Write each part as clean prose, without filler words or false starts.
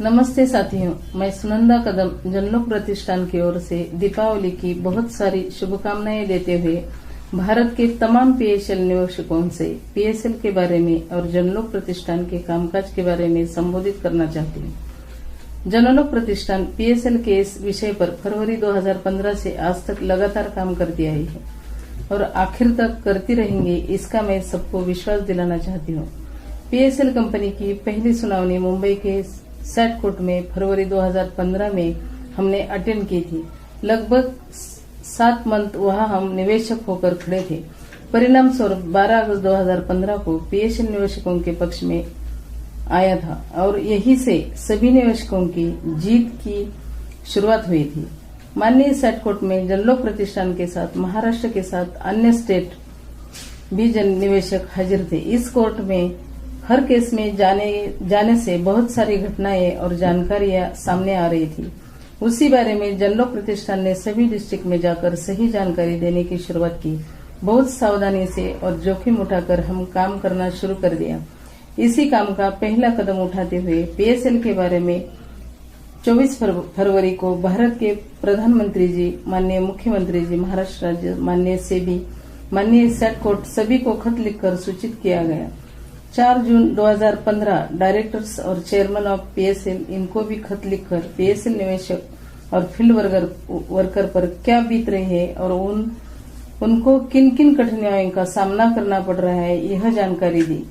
नमस्ते साथियों, मैं सुनंदा कदम जनलोक प्रतिष्ठान की ओर से दीपावली की बहुत सारी शुभकामनाएं देते हुए भारत के तमाम पीएसएल निवेशकों से पीएसएल के बारे में और जनलोक प्रतिष्ठान के कामकाज के बारे में संबोधित करना चाहती हूँ। जनलोक प्रतिष्ठान पीएसएल के इस विषय पर फरवरी 2015 से आज तक लगातार काम करती आई है और आखिर तक करती रहेंगी, इसका मैं सबको विश्वास दिलाना चाहती हूँ। पीएसएल कंपनी की पहली सुनावनी मुंबई के सैट कोर्ट में फरवरी 2015 में हमने अटेंड की थी। लगभग 7 मंथ वहां हम निवेशक होकर खड़े थे। परिणाम स्वरूप 12 अगस्त 2015 को पीएसएल निवेशकों के पक्ष में आया था और यही से सभी निवेशकों की जीत की शुरुआत हुई थी। माननीय सैट कोर्ट में जनलोक प्रतिष्ठान के साथ महाराष्ट्र के साथ अन्य स्टेट भी निवेशक हाजिर थे। इस कोर्ट में हर केस में जाने से बहुत सारी घटनाएं और जानकारियां सामने आ रही थी। उसी बारे में जनलोक प्रतिष्ठान ने सभी डिस्ट्रिक्ट में जाकर सही जानकारी देने की शुरुआत की। बहुत सावधानी से और जोखिम उठाकर हम काम करना शुरू कर दिया। इसी काम का पहला कदम उठाते हुए पीएसएल के बारे में 24 फरवरी को भारत के प्रधानमंत्री जी, माननीय मुख्यमंत्री जी, महाराष्ट्र राज्य, माननीय सेबी, माननीय सैट कोर्ट सभी को खत लिखकर सूचित किया गया। 4 जून 2015 डायरेक्टर्स और चेयरमैन ऑफ पीएसएल इनको भी खत लिखकर पीएसएल निवेशक और फील्ड वर्कर पर क्या बीत रही है और उनको किन किन कठिनाइयों का सामना करना पड़ रहा है, यह जानकारी दी।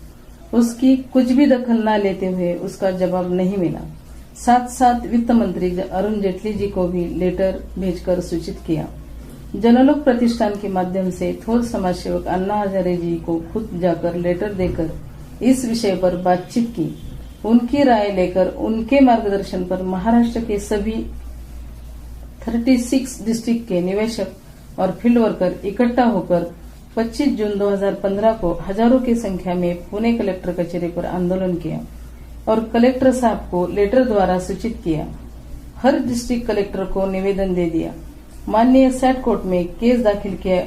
उसकी कुछ भी दखल न लेते हुए उसका जवाब नहीं मिला। साथ साथ वित्त मंत्री अरुण जेटली जी को भी लेटर भेजकर सूचित किया। जनलोक प्रतिष्ठान के माध्यम से थोर समाज सेवक अन्ना हजारे जी को खुद जाकर लेटर देकर इस विषय पर बातचीत की। उनकी राय लेकर उनके मार्गदर्शन पर महाराष्ट्र के सभी 36 डिस्ट्रिक्ट के निवेशक और फील्ड वर्कर इकट्ठा होकर 25 जून 2015 को हजारों की संख्या में पुणे कलेक्टर कचहरी पर आंदोलन किया और कलेक्टर साहब को लेटर द्वारा सूचित किया। हर डिस्ट्रिक्ट कलेक्टर को निवेदन दे दिया। माननीय सैट कोर्ट में केस दाखिल किया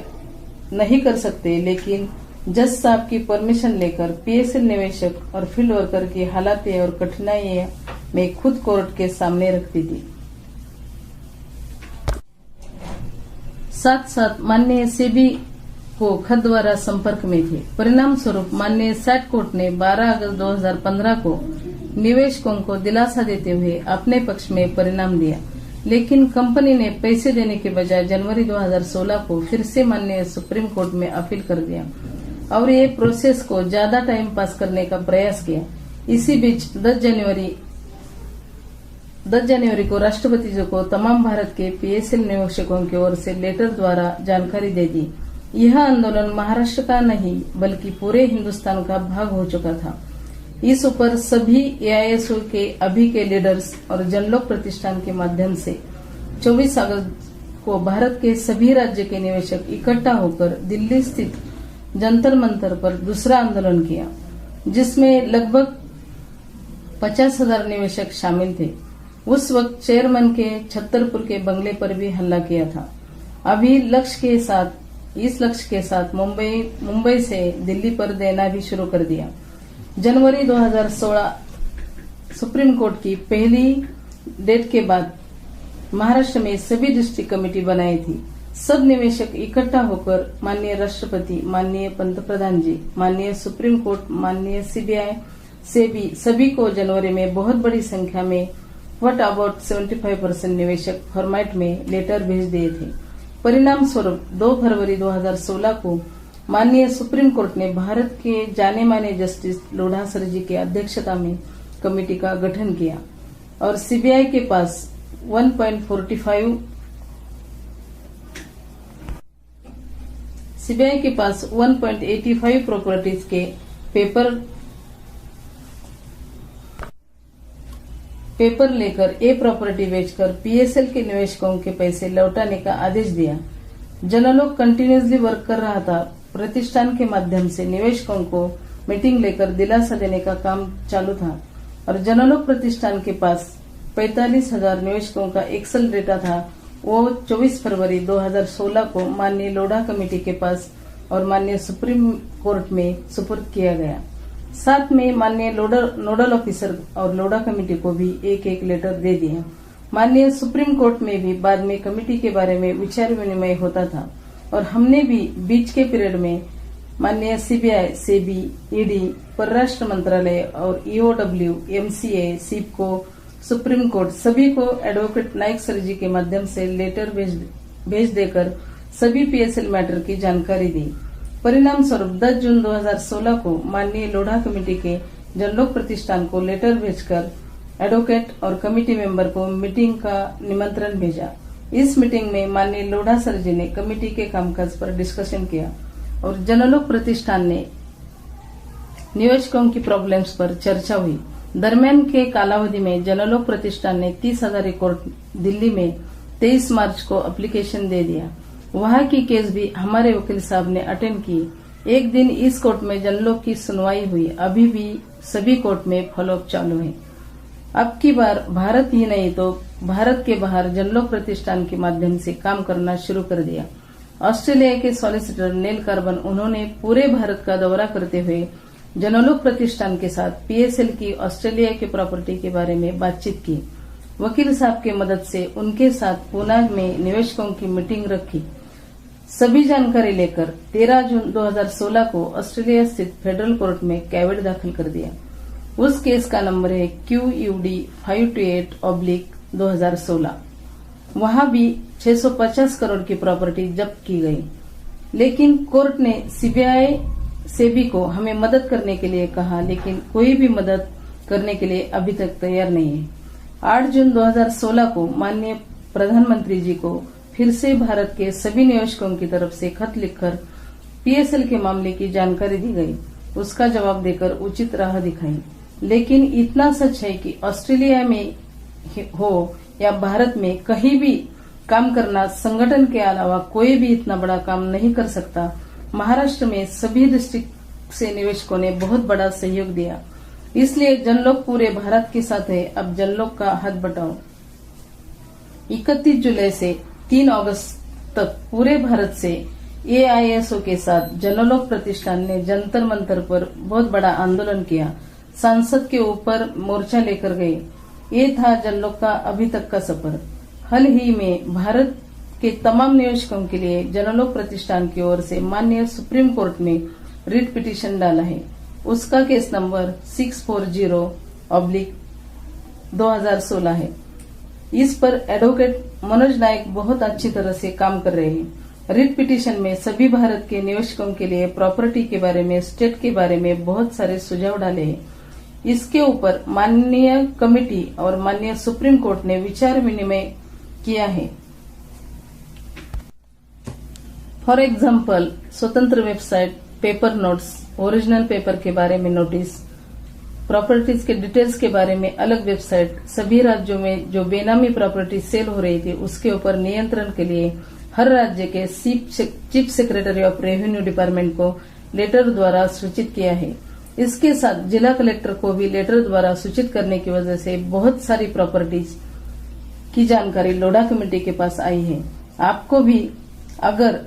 नहीं कर सकते, लेकिन जज साहब की परमिशन लेकर पीएसएल निवेशक और फील्ड वर्कर की हालातें और कठिनाइयां मैं खुद कोर्ट के सामने रखती थी। साथ साथ माननीय सेबी को खत द्वारा संपर्क में थे। परिणाम स्वरूप माननीय सैट कोर्ट ने 12 अगस्त 2015 को निवेशकों को दिलासा देते हुए अपने पक्ष में परिणाम दिया, लेकिन कंपनी ने पैसे देने के बजाय जनवरी 2016 को फिर से माननीय सुप्रीम कोर्ट में अपील कर दिया और ये प्रोसेस को ज्यादा टाइम पास करने का प्रयास किया। इसी बीच 10 जनवरी को राष्ट्रपति जी को तमाम भारत के पीएसएल निवेशकों की ओर से लेटर द्वारा जानकारी दे दी। यह आंदोलन महाराष्ट्र का नहीं बल्कि पूरे हिंदुस्तान का भाग हो चुका था। इस ऊपर सभी एआईएसओ के अभी के लीडर्स और जनलोक प्रतिष्ठान के माध्यम से 24 अगस्त को भारत के सभी राज्य के निवेशक इकट्ठा होकर दिल्ली स्थित जंतर मंतर पर दूसरा आंदोलन किया, जिसमें लगभग 50,000 निवेशक शामिल थे। उस वक्त चेयरमैन के छतरपुर के बंगले पर भी हमला किया था। अभी इस लक्ष्य के साथ मुंबई से दिल्ली पर देना भी शुरू कर दिया। जनवरी 2016 सुप्रीम कोर्ट की पहली डेट के बाद महाराष्ट्र में सभी डिस्ट्रिक्ट कमेटी बनाई थी। सब निवेशक इकट्ठा होकर माननीय राष्ट्रपति, माननीय पंतप्रधान जी, माननीय सुप्रीम कोर्ट, माननीय सीबीआई, सेबी सभी को जनवरी में बहुत बड़ी संख्या में व्हाट अबाउट 75% निवेशक फॉर्मेट में लेटर भेज दिए थे। परिणाम स्वरूप 2 फरवरी 2016 को माननीय सुप्रीम कोर्ट ने भारत के जाने माने जस्टिस लोढ़ा सर जी की अध्यक्षता में कमेटी का गठन किया और सीबीआई के पास 1.85 प्रॉपर्टीज के पेपर लेकर ए प्रॉपर्टी बेचकर पीएसएल के निवेशकों के पैसे लौटाने का आदेश दिया। जनलोक कंटिन्यूसली वर्क कर रहा था। प्रतिष्ठान के माध्यम से निवेशकों को मीटिंग लेकर दिलासा देने का काम चालू था और जनलोक प्रतिष्ठान के पास 45,000 निवेशकों का एक्सेल डेटा था। वो 24 फरवरी 2016 को माननीय लोढ़ा कमेटी के पास और माननीय सुप्रीम कोर्ट में सुपुर्द किया गया। साथ में माननीय नोडल ऑफिसर और लोढ़ा कमेटी को भी एक एक लेटर दे दिया। माननीय सुप्रीम कोर्ट में भी बाद में कमेटी के बारे में विचार विनिमय होता था और हमने भी बीच के पीरियड में माननीय सीबीआई, सेबी, ईडी, परराष्ट्र मंत्रालय और ईओडब्ल्यू, एमसीए, सिपको, सुप्रीम कोर्ट सभी को एडवोकेट नाइक सर जी के माध्यम से लेटर भेज देकर सभी पीएसएल मैटर की जानकारी दी। परिणाम स्वरूप 10 जून 2016 को माननीय लोढ़ा कमेटी के जनलोक प्रतिष्ठान को लेटर भेजकर एडवोकेट और कमेटी मेंबर को मीटिंग का निमंत्रण भेजा। इस मीटिंग में माननीय लोढ़ा सर जी ने कमेटी के कामकाज पर डिस्कशन किया और जनलोक प्रतिष्ठान ने निवेशकों की प्रॉब्लम्स पर चर्चा हुई। दरमियान के कालावधि में जनलोक प्रतिष्ठान ने 30,000 कोर्ट दिल्ली में 23 मार्च को एप्लीकेशन दे दिया। वहां की केस भी हमारे वकील साहब ने अटेंड की। एक दिन इस कोर्ट में जनलोक की सुनवाई हुई। अभी भी सभी कोर्ट में फॉलोअप चालू है। अब की बार भारत ही नहीं तो भारत के बाहर जनलोक प्रतिष्ठान के माध्यम से काम करना शुरू कर दिया। ऑस्ट्रेलिया के सॉलिसिटर नेल कार्बन उन्होंने पूरे भारत का दौरा करते हुए जनलोक प्रतिष्ठान के साथ पीएसएल की ऑस्ट्रेलिया की प्रॉपर्टी के बारे में बातचीत की। वकील साहब की मदद से उनके साथ पुणे में निवेशकों की मीटिंग रखी। सभी जानकारी लेकर 13 जून 2016 को ऑस्ट्रेलिया स्थित फेडरल कोर्ट में कैविट दाखिल कर दिया। उस केस का नंबर है QUD 528/2016। वहां भी 650 करोड़ की प्रॉपर्टी जब्त की गई, लेकिन कोर्ट ने सीबीआई, सेबी को हमें मदद करने के लिए कहा, लेकिन कोई भी मदद करने के लिए अभी तक तैयार नहीं है। 8 जून 2016 को माननीय प्रधानमंत्री जी को फिर से भारत के सभी निवेशकों की तरफ से खत लिखकर पीएसएल के मामले की जानकारी दी गई। उसका जवाब देकर उचित राह दिखाई। लेकिन इतना सच है कि ऑस्ट्रेलिया में हो या भारत में कहीं भी काम करना संगठन के अलावा कोई भी इतना बड़ा काम नहीं कर सकता। महाराष्ट्र में सभी डिस्ट्रिक्ट से निवेशकों ने बहुत बड़ा सहयोग दिया, इसलिए जनलोक पूरे भारत के साथ है। अब जनलोक का हाथ बटाओ। 31 जुलाई से 3 अगस्त तक पूरे भारत से AISO के साथ जनलोक प्रतिष्ठान ने जंतर मंतर पर बहुत बड़ा आंदोलन किया। संसद के ऊपर मोर्चा लेकर गए। ये था जनलोक का अभी तक का सफर। हाल ही में भारत के तमाम निवेशकों के लिए जनलोक प्रतिष्ठान की ओर से माननीय सुप्रीम कोर्ट में रिट पिटीशन डाला है। उसका केस नंबर 640/2016 है। इस पर एडवोकेट मनोज नायक बहुत अच्छी तरह से काम कर रहे हैं। रिट पिटीशन में सभी भारत के निवेशकों के लिए प्रॉपर्टी के बारे में, स्टेट के बारे में बहुत सारे सुझाव डाले हैं। इसके ऊपर माननीय कमेटी और माननीय सुप्रीम कोर्ट ने विचार विनिमय किया है। फॉर एग्जाम्पल, स्वतंत्र website, paper notes, original paper के बारे में नोटिस, प्रॉपर्टीज के डिटेल्स के बारे में अलग वेबसाइट, सभी राज्यों में जो बेनामी प्रॉपर्टी सेल हो रही थी उसके ऊपर नियंत्रण के लिए हर राज्य के chief secretary of revenue department को लेटर द्वारा सूचित किया है। इसके साथ जिला कलेक्टर को भी लेटर द्वारा सूचित करने की वजह से बहुत सारी प्रॉपर्टीज की जानकारी लोढ़ा कमेटी के पास आई है। आपको भी अगर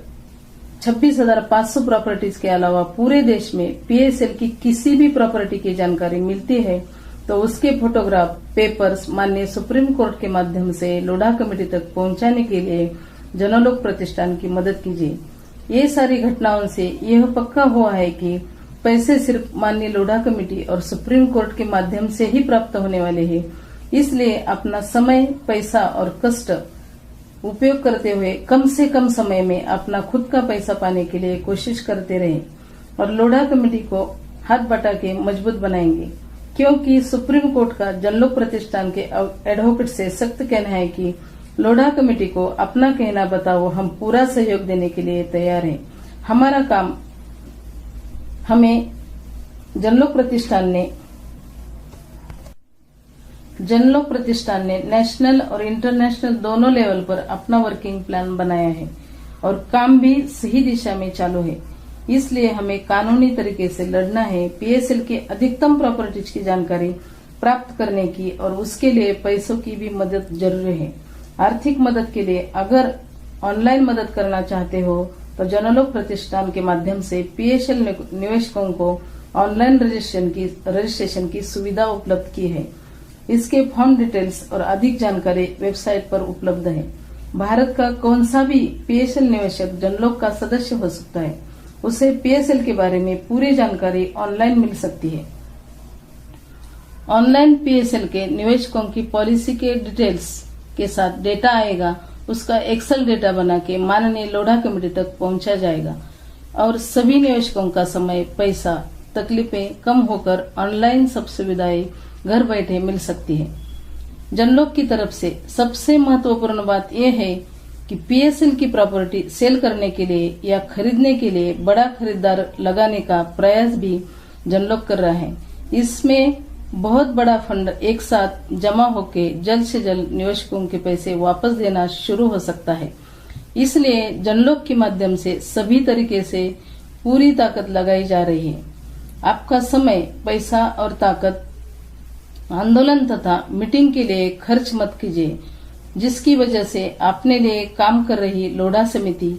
26,500 प्रॉपर्टीज के अलावा पूरे देश में पीएसएल की किसी भी प्रॉपर्टी की जानकारी मिलती है तो उसके फोटोग्राफ, पेपर्स माननीय सुप्रीम कोर्ट के माध्यम से लोढ़ा कमेटी तक पहुंचाने के लिए जनलोक प्रतिष्ठान की मदद कीजिए। ये सारी घटनाओं से यह पक्का हुआ है कि पैसे सिर्फ माननीय लोढ़ा कमेटी और सुप्रीम कोर्ट के माध्यम से ही प्राप्त होने वाले हैं। इसलिए अपना समय, पैसा और कष्ट उपयोग करते हुए कम से कम समय में अपना खुद का पैसा पाने के लिए कोशिश करते रहें और लोढ़ा कमेटी को हाथ बटा के मजबूत बनाएंगे, क्योंकि सुप्रीम कोर्ट का जनलोक प्रतिष्ठान के एडवोकेट से सख्त कहना है कि लोढ़ा कमेटी को अपना कहना बताओ, हम पूरा सहयोग देने के लिए तैयार हैं। हमारा काम हमें जनलोक प्रतिष्ठान ने नेशनल और इंटरनेशनल दोनों लेवल पर अपना वर्किंग प्लान बनाया है और काम भी सही दिशा में चालू है। इसलिए हमें कानूनी तरीके से लड़ना है। पीएसएल की अधिकतम प्रॉपर्टीज की जानकारी प्राप्त करने की और उसके लिए पैसों की भी मदद जरूरी है। आर्थिक मदद के लिए अगर ऑनलाइन मदद करना चाहते हो तो जनलोक प्रतिष्ठान के माध्यम से पीएसएल निवेशकों को ऑनलाइन रजिस्ट्रेशन की सुविधा उपलब्ध की है। इसके फॉर्म डिटेल्स और अधिक जानकारी वेबसाइट पर उपलब्ध है। भारत का कौन सा भी पीएसएल निवेशक जनलोक का सदस्य हो सकता है। उसे पीएसएल के बारे में पूरी जानकारी ऑनलाइन मिल सकती है। ऑनलाइन पीएसएल के निवेशकों की पॉलिसी के डिटेल्स के साथ डेटा आएगा। उसका एक्सेल डेटा बना के माननीय लोढ़ा कमेटी तक पहुंचा जाएगा और सभी निवेशकों का समय, पैसा, तकलीफें कम होकर ऑनलाइन सब सुविधाएं घर बैठे मिल सकती है। जनलोक की तरफ से सबसे महत्वपूर्ण बात यह है कि पीएसएल की प्रॉपर्टी सेल करने के लिए या खरीदने के लिए बड़ा खरीदार लगाने का प्रयास भी जनलोक कर रहा है। इसमें बहुत बड़ा फंड एक साथ जमा होके जल्द से जल्द निवेशकों के पैसे वापस देना शुरू हो सकता है। इसलिए जनलोक के माध्यम से सभी तरीके से पूरी ताकत लगाई जा रही है। आपका समय, पैसा और ताकत आंदोलन तथा मीटिंग के लिए खर्च मत कीजिए, जिसकी वजह से अपने लिए काम कर रही लोढ़ा समिति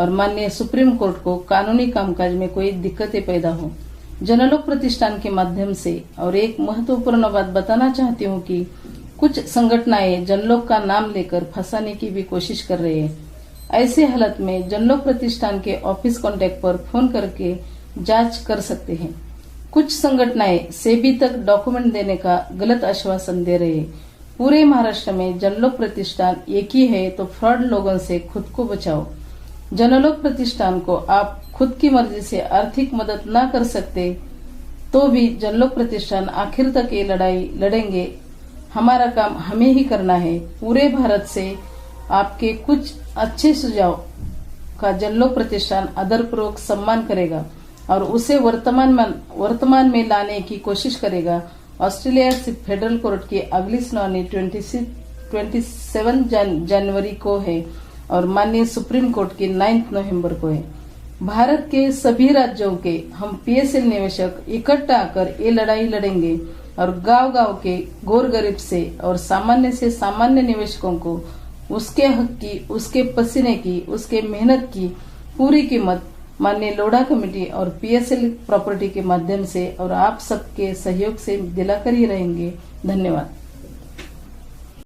और माननीय सुप्रीम कोर्ट को कानूनी कामकाज में कोई दिक्कतें पैदा हो। जनलोक प्रतिष्ठान के माध्यम से और एक महत्वपूर्ण बात बताना चाहती हूँ कि कुछ संगठनाएं जनलोक का नाम लेकर फंसाने की भी कोशिश कर रहे हैं। ऐसे हालत में जनलोक प्रतिष्ठान के ऑफिस कांटेक्ट पर फोन करके जांच कर सकते हैं। कुछ संगठनाएं सेबी तक डॉक्यूमेंट देने का गलत आश्वासन दे रहे हैं। पूरे महाराष्ट्र में जनलोक प्रतिष्ठान एक ही है, तो फ्रॉड लोगों से खुद को बचाओ। जनलोक प्रतिष्ठान को आप खुद की मर्जी से आर्थिक मदद न कर सकते तो भी जनलोक प्रतिष्ठान आखिर तक ये लड़ाई लड़ेंगे। हमारा काम हमें ही करना है। पूरे भारत से आपके कुछ अच्छे सुझाव का जनलोक प्रतिष्ठान आदरपूर्वक सम्मान करेगा और उसे वर्तमान में लाने की कोशिश करेगा। ऑस्ट्रेलिया से फेडरल कोर्ट की अगली सुनवाई 27 जनवरी को है और माननीय सुप्रीम कोर्ट की 9 नवंबर को है। भारत के सभी राज्यों के हम पीएसएल निवेशक इकट्ठा आकर ये लड़ाई लड़ेंगे और गांव-गांव के गोर गरीब से और सामान्य से सामान्य निवेशकों को उसके हक की, उसके पसीने की, उसके मेहनत की पूरी कीमत माननीय लोढ़ा कमेटी और पीएसएल प्रॉपर्टी के माध्यम से और आप सबके सहयोग से दिलाकर ही रहेंगे। धन्यवाद।